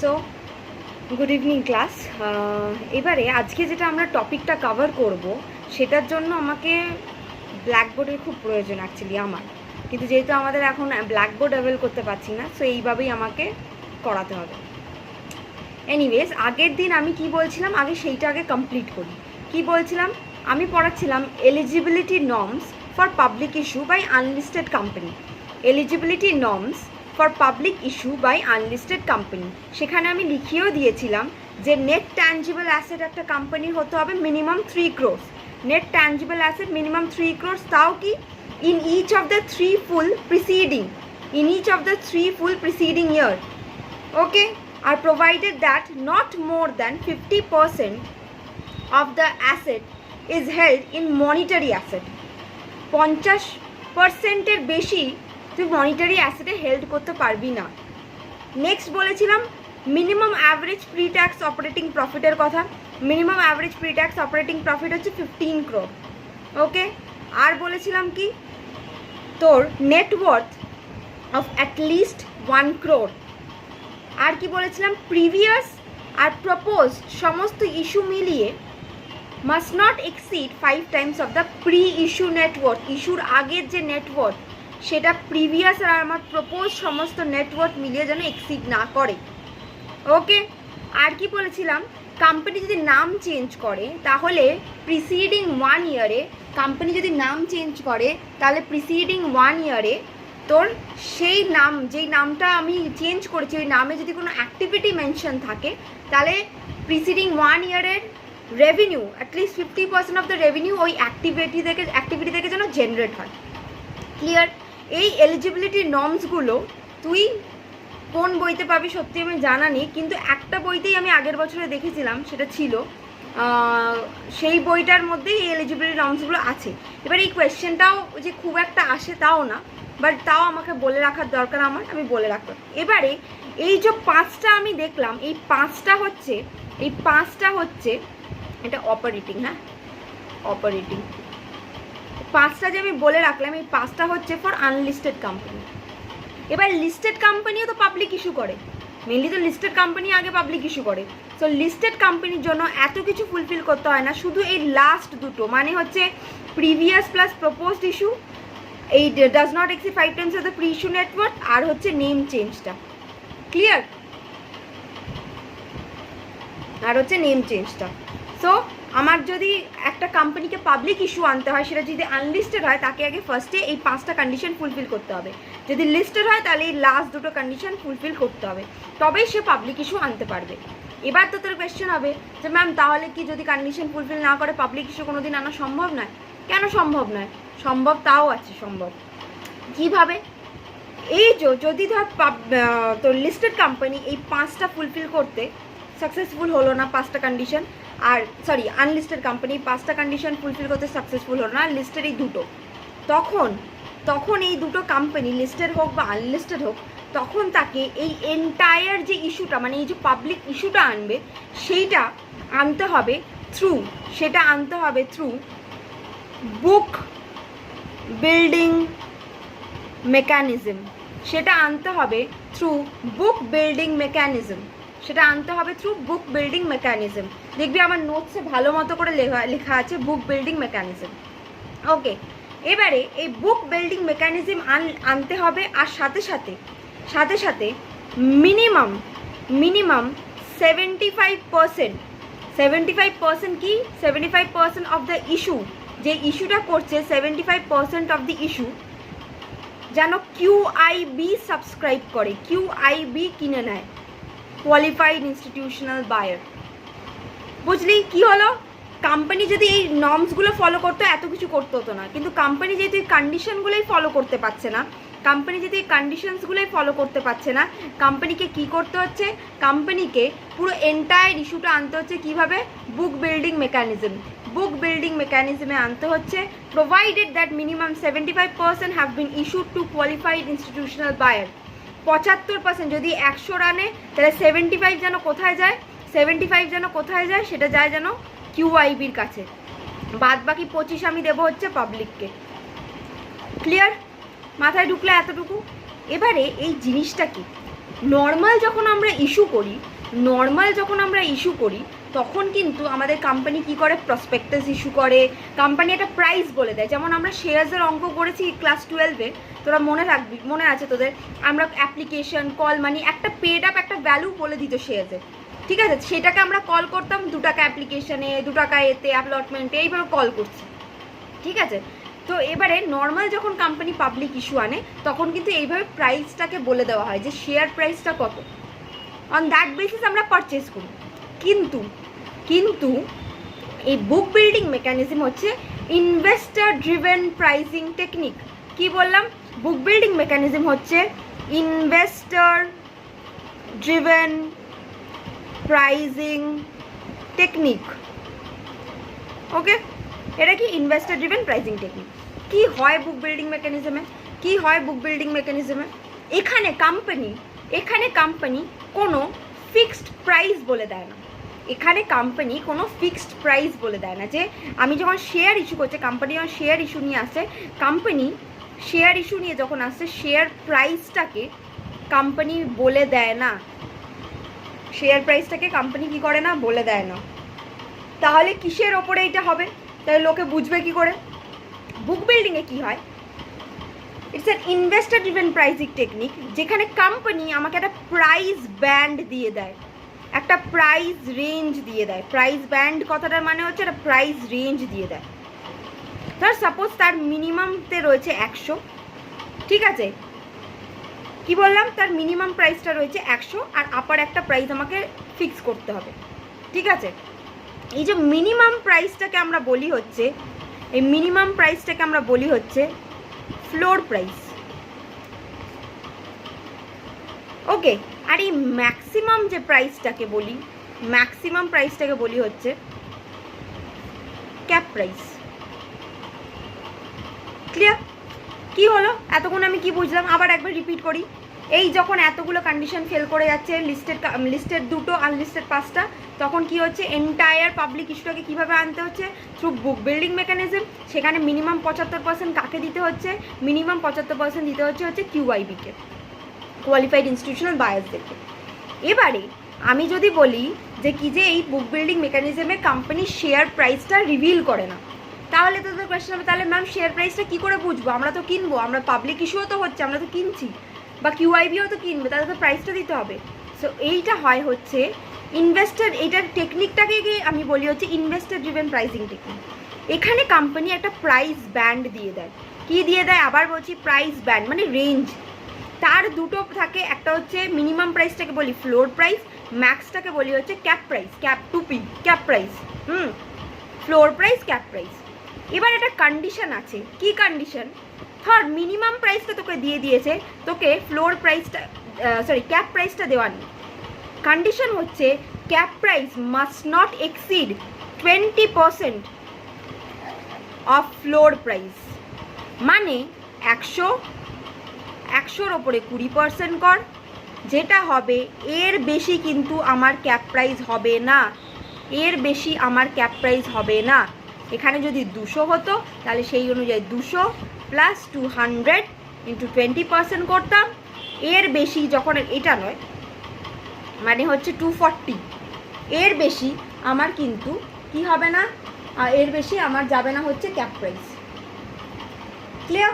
So good evening class. এবারে আজকে যেটা আমরা টপিকটা কভার করব সেটার জন্য আমাকে ব্ল্যাকবোর্ডের খুব প্রয়োজন অ্যাকচুয়ালি আমার, কিন্তু যেহেতু আমাদের এখন ব্ল্যাকবোর্ড অ্যাভেল করতে পারছি না, সো এইভাবেই আমাকে করাতে হবে। এনিওয়েজ, আগের দিন আমি কি বলছিলাম, আগে সেইটা আগে কমপ্লিট করি। কি বলছিলাম? আমি পড়াচ্ছিলাম eligibility norms for public issue by unlisted company. Eligibility norms for public issue by unlisted company. সেখানে আমি লিখিয়েও দিয়েছিলাম যে নেট ট্যাঞ্জিবল অ্যাসেট একটা কোম্পানির হতে হবে minimum 3 crores। Net tangible asset minimum 3 crores, তাও কি in each of the three full preceding year. Okay, are provided that not more than 50% of the asset is held in monetary asset। 50%-এর বেশি তুই monetary অ্যাসেটে held করতে পারবি না। Next বলেছিলাম minimum average pre tax operating প্রফিটের কথা। Minimum average pre tax operating profit হচ্ছে 15 crore। ওকে, আর বলেছিলাম কি তোর নেটওয়ার্থ অফ অ্যাটলিস্ট 1 crore। আর কি বলেছিলাম, প্রিভিয়াস আর প্রপোজড সমস্ত ইস্যু মিলিয়ে must not exceed 5 times of the pre issue net worth. ইস্যুর আগের যে নেটওয়ার্থ সেটা প্রিভিয়াস আর আমার প্রপোজ সমস্ত নেটওয়ার্থ মিলিয়ে যেন এক্সিড না করে। ওকে, আর কি বলেছিলাম, কোম্পানি যদি নাম চেঞ্জ করে তাহলে প্রিসিডিং 1 ইয়ারে, কোম্পানি যদি নাম চেঞ্জ করে তাহলে প্রিসিডিং 1 ইয়ারে তোর সেই নাম, যেই নামটা আমি চেঞ্জ করেছি ওই নামে যদি কোনো অ্যাক্টিভিটি মেনশন থাকে তাহলে প্রিসিডিং 1 ইয়ারের revenue at least 50% of the revenue ওই অ্যাক্টিভিটি থেকে যেন জেনারেট হয়। ক্লিয়ার? এই এলিজিবিলিটি নর্মসগুলো তুই কোন বইতে পাবি সত্যি আমি জানা নেই, কিন্তু একটা বইতেই আমি আগের বছরে দেখেছিলাম, সেটা ছিল সেই বইটার মধ্যেই এই এলিজিবিলিটি নর্মসগুলো আছে। এবার এই কোয়েশ্চেনটাও যে খুব একটা আসে তাও না, বাট তাও আমাকে বলে রাখার দরকার, আমি বলে রাখলাম। এবারে এই যে 5টা আমি দেখলাম, এই 5টা হচ্ছে এটা অপারেটিং, হ্যাঁ অপারেটিং। 5টা যে আমি বলে রাখলাম এই 5টা হচ্ছে ফর আনলিস্টেড কোম্পানি। এবার লিস্টেড কোম্পানিও তো পাবলিক ইস্যু করে, মেনলি তো লিস্টেড কোম্পানি আগে পাবলিক ইস্যু করে। সো লিস্টেড কোম্পানির জন্য এত কিছু ফুলফিল করতে হয় না, শুধু এই লাস্ট দুটো মানে হচ্ছে প্রিভিয়াস প্লাস প্রপোজড ইস্যু, এই does not exceed 5 times of the pre issue net worth, আর হচ্ছে নেম চেঞ্জটা। ক্লিয়ার? আর হচ্ছে নেম চেঞ্জটা। সো আমার যদি একটা কোম্পানিকে পাবলিক ইস্যু আনতে হয়, সেটা যদি আনলিস্টেড হয় তাকে আগে ফার্স্টে এই 5টা কন্ডিশন ফুলফিল করতে হবে। যদি লিস্টেড হয় তাহলে এই লাস্ট দুটো কন্ডিশন ফুলফিল করতে হবে, তবেই সে পাবলিক ইস্যু আনতে পারবে। এবার তো তোর কোয়েশ্চেন হবে যে ম্যাম তাহলে কি যদি কন্ডিশন ফুলফিল না করে পাবলিক ইস্যু কোনো দিন আনা সম্ভব নয়? কেন সম্ভব নয়? সম্ভব, তাও আছে সম্ভব। কিভাবে? এই যদি ধর তোর লিস্টেড কোম্পানি এই 5টা ফুলফিল করতে সাকসেসফুল হলো না, 5টা কন্ডিশন, আর সরি আনলিস্টেড কোম্পানি 5টা কন্ডিশন ফুলফিল করতে সাকসেসফুল হলো না, লিস্টেড এই দুটো, তখন এই দুটো কোম্পানি লিস্টেড হোক বা আনলিস্টেড হোক, তখন তাকে এই এন্টায়ার যে ইস্যুটা মানে এই যে পাবলিক ইস্যুটা আনবে সেইটা আনতে হবে থ্রু বুক বিল্ডিং মেকানিজম। সেটা আনতে হবে থ্রু বুক বিল্ডিং মেকানিজম। দেখবি আমার নোটসে ভালো মতো করে লেখা আছে বুক বিল্ডিং মেকানিজম। ওকে, এবারে এই বুক বিল্ডিং মেকানিজম আনতে হবে, আর সাথে সাথে মিনিমাম 75% কি 75% অফ দ্য ইস্যু, যে ইস্যুটা করছে 75% অফ দ্য ইস্যু যেন QIB সাবস্ক্রাইব করে, QIB কিনে নেয়, কোয়ালিফাইড ইনস্টিটিউশনাল বায়ার। বুঝলি কি হলো? কোম্পানি যদি এই নর্মসগুলো ফলো করতো এত কিছু করতে হতো না, কিন্তু কোম্পানি যেহেতু এই কন্ডিশনগুলোই ফলো করতে পারছে না, কোম্পানিকে কি করতে হচ্ছে, কোম্পানিকে পুরো এন্টায়ার ইস্যুটা আনতে হচ্ছে কিভাবে, বুক বিল্ডিং মেকানিজমে আনতে হচ্ছে, provided that minimum 75% have been issued to qualified institutional buyer. 75% যদি 100 রানে, তাহলে 75 যেন কোথায় যায়, সেটা যায় যেন QIBর কাছে, বাদ বাকি 25 আমি দেবো হচ্ছে পাবলিককে। ক্লিয়ার? মাথায় ঢুকলে এতটুকু। এবারে এই জিনিসটা কি, নর্মাল যখন আমরা ইস্যু করি তখন কিন্তু আমাদের কোম্পানি কি করে, প্রসপেক্টাস ইস্যু করে, কোম্পানি একটা প্রাইস বলে দেয়। যেমন আমরা শেয়ার্সের অঙ্ক করেছি ক্লাস 12-এ, তোরা মনে আছে তোদের, আমরা অ্যাপ্লিকেশন, কল মানি, একটা পেড আপ একটা ভ্যালু বলে দিত শেয়ার্সে, ঠিক আছে, সেটাকে আমরা কল করতাম 2 টাকা অ্যাপ্লিকেশনে, 2 টাকা এতে অ্যালটমেন্টে, এইভাবে কল করছি, ঠিক আছে। তো এবারে নর্মাল যখন কোম্পানি পাবলিক ইস্যু আনে তখন কিন্তু এইভাবে প্রাইসটাকে বলে দেওয়া হয় যে শেয়ার প্রাইসটা কত, অন দ্যাট বেসিস আমরা পারচেস করি। কিন্তু এই বুক বিল্ডিং মেকানিজম হচ্ছে ইনভেস্টর ড্রিভেন প্রাইসিং টেকনিক। কি বললাম? বুক বিল্ডিং মেকানিজম হচ্ছে ইনভেস্টর ড্রিভেন প্রাইসিং টেকনিক। ওকে, এটা কি ইনভেস্টর ড্রিভেন প্রাইসিং টেকনিক। কি হয় বুক বিল্ডিং মেকানিজমে? এখানে কোম্পানি কোনো ফিক্সড প্রাইস বলে দেয় না, যে আমি যখন শেয়ার ইস্যু করছি, কোম্পানি যখন শেয়ার ইস্যু নিয়ে আসছে, শেয়ার প্রাইসটাকে কোম্পানি বলে দেয় না, কি করে না, বলে দেয় না। তাহলে কিসের ওপরে এটা হবে? তাহলে লোকে বুঝবে কি করে? বুক বিল্ডিংয়ে কি হয়, it's an investor driven pricing technique, যেখানে কোম্পানি আমাকে একটা প্রাইস ব্যান্ড দিয়ে দেয়, একটা প্রাইস রেঞ্জ দিয়ে দেয়। প্রাইস ব্যান্ড কথাটার মানে হচ্ছে একটা প্রাইস রেঞ্জ দিয়ে দেয়। ধর সাপোজ তার মিনিমামতে রয়েছে 100, ঠিক আছে, কি বললাম, তার মিনিমাম প্রাইসটা রয়েছে 100 আর আপার একটা প্রাইস আমাকে ফিক্স করতে হবে, ঠিক আছে। এই যে মিনিমাম প্রাইসটাকে আমরা বলি হচ্ছে ফ্লোর প্রাইস। ওকে, আর এই ম্যাক্সিমাম প্রাইসটাকে বলি হচ্ছে ক্যাপ প্রাইস। ক্লিয়ার? কি হলো এতক্ষণ আমি কি বুঝলাম, আবার একবার রিপিট করি। এই যখন এতগুলো কন্ডিশন ফেল করে যাচ্ছে, লিস্টেড 2টো আনলিস্টেড 5টা, তখন কি হচ্ছে, এন্টায়ার পাবলিক ইস্যুটাকে কীভাবে আনতে হচ্ছে, থ্রু বুক বিল্ডিং মেকানিজম। সেখানে মিনিমাম 75% কাকে দিতে হচ্ছে? মিনিমাম 75% দিতে হচ্ছে কিউআইবিকে, কোয়ালিফাইড ইনস্টিটিউশনাল বায়ার্সদেরকে। এবারে আমি যদি বলি যে এই বুক বিল্ডিং মেকানিজমে কোম্পানি শেয়ার প্রাইসটা রিভিল করে না, তাহলে তোদের কোয়েশ্চেন হবে, তাহলে ম্যাম শেয়ার প্রাইসটা কী করে বুঝবো? আমরা তো কিনবো, আমরা পাবলিক ইস্যুও তো হচ্ছে, আমরা তো কিনছি, বা কিউআইবিও তো কিনবে, তাহলে তো প্রাইসটা দিতে হবে। সো এইটা হচ্ছে ইনভেস্টর, এইটার টেকনিকটাকে আমি বলি হচ্ছে ইনভেস্টর ড্রিভেন প্রাইসিং টেকনিক। এখানে কোম্পানি একটা প্রাইস ব্যান্ড দিয়ে দেয়। কি দিয়ে দেয়? আবার বলছি, প্রাইস ব্যান্ড মানে রেঞ্জ। তার দুটো থাকে, একটা হচ্ছে মিনিমাম প্রাইসটাকে বলি ফ্লোর প্রাইস, ম্যাক্সটাকে বলি হচ্ছে cap price, cap price, floor price, cap price. এবার একটা কন্ডিশন আছে। কি কন্ডিশন? ধর মিনিমাম প্রাইসটা তোকে দিয়ে দিয়েছে, তোকে ক্যাপ প্রাইসটা দেওয়া নেই। কন্ডিশন হচ্ছে cap price must not exceed 20% of floor price. মানে 100-র ওপরে 20% কর, যেটা হবে এর বেশি কিন্তু আমার ক্যাপ প্রাইস হবে না, এখানে যদি 200 হতো তাহলে সেই অনুযায়ী 200 প্লাস 200 ইন্টু 20% করতাম। এর বেশি যখন, এটা নয়, মানে হচ্ছে 240, এর বেশি আমার কিন্তু কি হবে না, এর বেশি আমার যাবে না হচ্ছে ক্যাপ প্রাইস। ক্লিয়ার?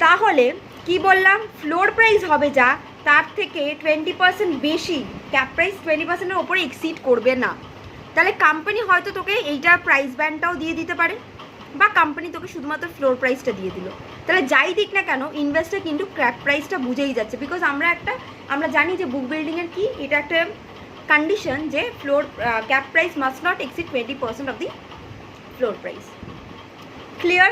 তাহলে কি বললাম, ফ্লোর প্রাইস হবে যা, তার থেকে 20% বেশি, ক্যাপ প্রাইস 20%-এর ওপরে এক্সিড করবে না। তাহলে কোম্পানি হয়তো তোকে এইটা প্রাইস ব্যান্ডটাও দিয়ে দিতে পারে, বা কোম্পানি তোকে শুধুমাত্র ফ্লোর প্রাইসটা দিয়ে দিল। তাহলে যাই দিক না কেন, ইনভেস্টর কিন্তু ক্যাপ প্রাইসটা বুঝেই যাচ্ছে, বিকজ আমরা জানি যে বুক বিল্ডিংয়ের কি, এটা একটা কন্ডিশন যে cap price must not exceed 20% of the floor price. Clear?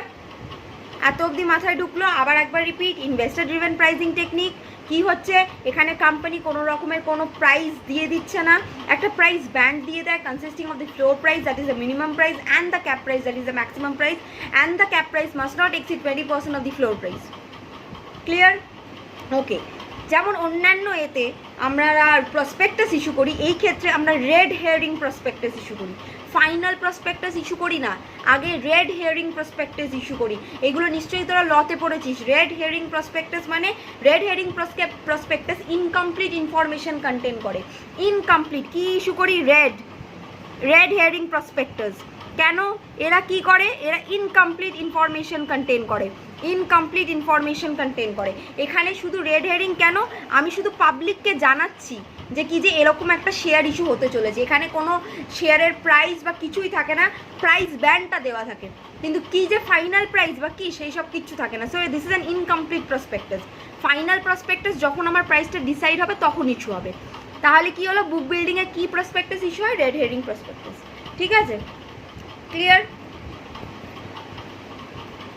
এত অবধি মাথায় ঢুকলো? আবার একবার repeat, investor driven pricing technique কি হচ্ছে, এখানে কোম্পানি কোনো রকমের কোনো প্রাইস দিয়ে দিচ্ছে না, একটা প্রাইস ব্যান্ড দিয়ে দেয় consisting of the floor price, that is the minimum price, and the cap price, that is the maximum price, and the cap price must not exceed 20% of the floor price. Clear? Okay, যেমন অন্যান্য এতে আমরা prospectus issue করি, এই ক্ষেত্রে আমরা red hearing prospectus issue করি, final prospectus issue করি না, আগে রেড হেয়ারিং প্রসপেক্টাস ইস্যু করি। এগুলো নিশ্চয়ই তোরা লতে পড়েছিস। রেড হেয়ারিং প্রসপেক্টাস মানে red hearing prospectus incomplete information contain করে। ইনকমপ্লিট কি ইস্যু করি? Red hearing prospectus. কেন? এরা কি করে? এরা ইনকমপ্লিট ইনফরমেশন কন্টেন করে, ইনকমপ্লিট ইনফরমেশন কন্টেন করে। এখানে শুধু রেড হেয়ারিং কেন? আমি শুধু পাবলিককে জানাচ্ছি যে কি যে এরকম একটা শেয়ার ইস্যু হতে চলেছে। এখানে কোনো শেয়ারের প্রাইস বা কিছুই থাকে না, প্রাইস ব্যান্ডটা দেওয়া থাকে, কিন্তু কি যে ফাইনাল প্রাইস বা কি সেই সব কিচ্ছু থাকে না। So this is an incomplete prospectus. Final prospectus যখন আমার প্রাইসটা ডিসাইড হবে তখন ইস্যু হবে। তাহলে কি হলো? বুক বিল্ডিংয়ে কি প্রসপেক্টাস ইস্যু হয়? Red hearing prospectus. ঠিক আছে, ক্লিয়ার?